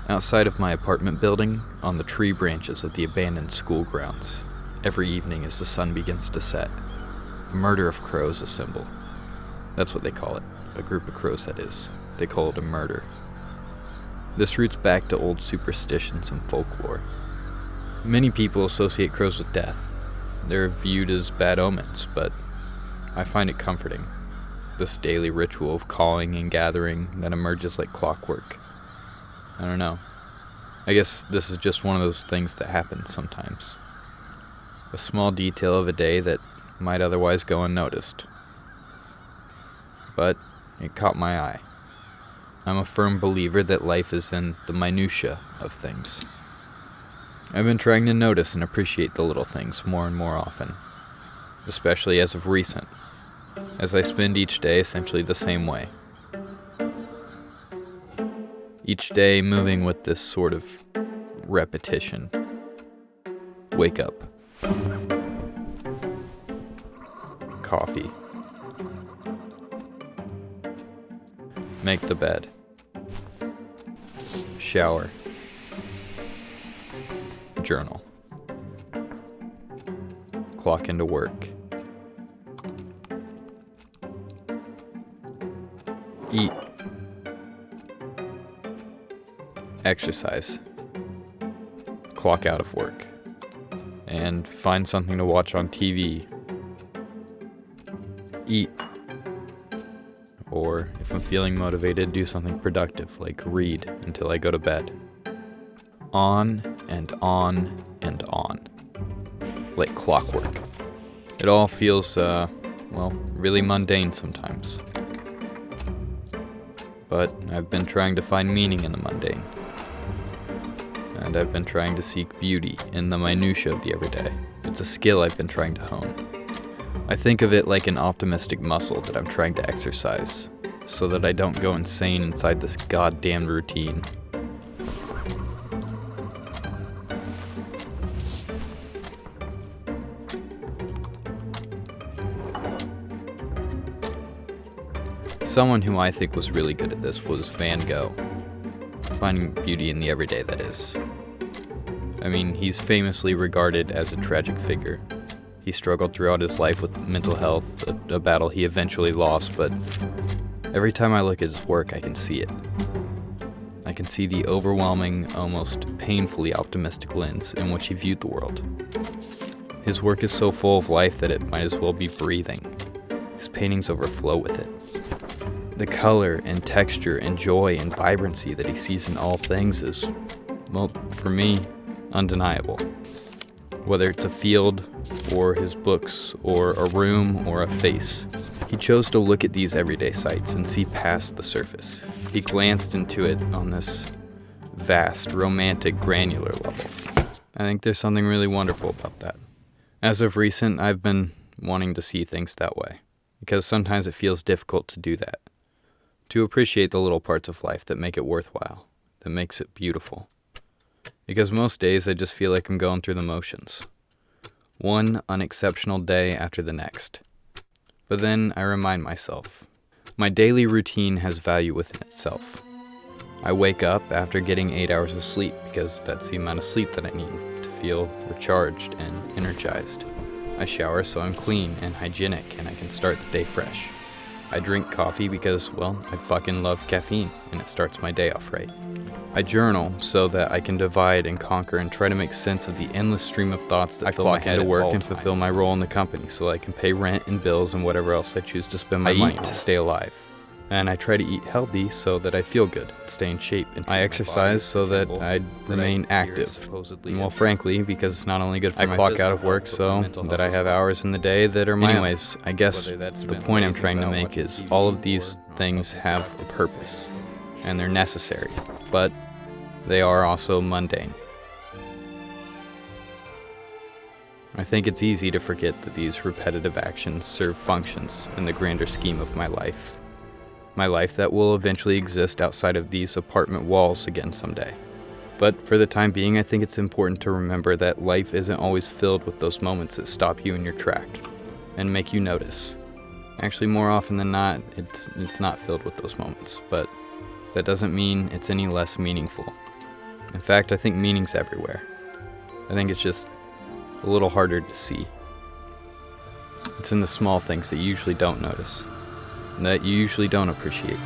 Outside of my apartment building, on the tree branches of the abandoned school grounds, every evening as the sun begins to set, a murder of crows assemble. That's what they call it. A group of crows, that is. They call it a murder. This roots back to old superstitions and folklore. Many people associate crows with death. They're viewed as bad omens, but I find it comforting. This daily ritual of calling and gathering that emerges like clockwork. I don't know. I guess this is just one of those things that happen sometimes. A small detail of a day that might otherwise go unnoticed. But it caught my eye. I'm a firm believer that life is in the minutiae of things. I've been trying to notice and appreciate the little things more and more often, especially as of recent, as I spend each day essentially the same way. Each day moving with this sort of repetition. Wake up. Coffee. Make the bed. Shower. Journal. Clock into work. Eat. Exercise. Clock out of work. And find something to watch on TV. Eat. Or, if I'm feeling motivated, do something productive, like read until I go to bed. On and on and on. Like clockwork. It all feels, really mundane sometimes. But I've been trying to find meaning in the mundane. And I've been trying to seek beauty in the minutiae of the everyday. It's a skill I've been trying to hone. I think of it like an optimistic muscle that I'm trying to exercise, so that I don't go insane inside this goddamn routine. Someone who I think was really good at this was Van Gogh. Finding beauty in the everyday, that is. I mean, he's famously regarded as a tragic figure. He struggled throughout his life with mental health, a battle he eventually lost, but every time I look at his work, I can see it. I can see the overwhelming, almost painfully optimistic lens in which he viewed the world. His work is so full of life that it might as well be breathing. His paintings overflow with it. The color and texture and joy and vibrancy that he sees in all things is, well, for me, undeniable. Whether it's a field, or his books, or a room, or a face, he chose to look at these everyday sights and see past the surface. He glanced into it on this vast, romantic, granular level. I think there's something really wonderful about that. As of recent, I've been wanting to see things that way, because sometimes it feels difficult to do that. To appreciate the little parts of life that make it worthwhile, that makes it beautiful. Because most days I just feel like I'm going through the motions. One unexceptional day after the next. But then I remind myself, my daily routine has value within itself. I wake up after getting 8 hours of sleep because that's the amount of sleep that I need to feel recharged and energized. I shower so I'm clean and hygienic and I can start the day fresh. I drink coffee because, I fucking love caffeine and it starts my day off right. I journal so that I can divide and conquer and try to make sense of the endless stream of thoughts that fill my head at work and fulfill my role in the company so I can pay rent and bills and whatever else I choose to spend my money on to stay alive. And I try to eat healthy so that I feel good, stay in shape. And I exercise so that I remain active. Well, frankly, because it's not only good for my physical health, I clock out of work so that I have hours in the day that are mine. Anyways, I guess the point I'm trying to make is all of these things have a purpose, and they're necessary, but they are also mundane. I think it's easy to forget that these repetitive actions serve functions in the grander scheme of my life. My life that will eventually exist outside of these apartment walls again someday. But for the time being, I think it's important to remember that life isn't always filled with those moments that stop you in your track and make you notice. Actually, more often than not, it's not filled with those moments, but that doesn't mean it's any less meaningful. In fact, I think meaning's everywhere. I think it's just a little harder to see. It's in the small things that you usually don't notice, and that you usually don't appreciate.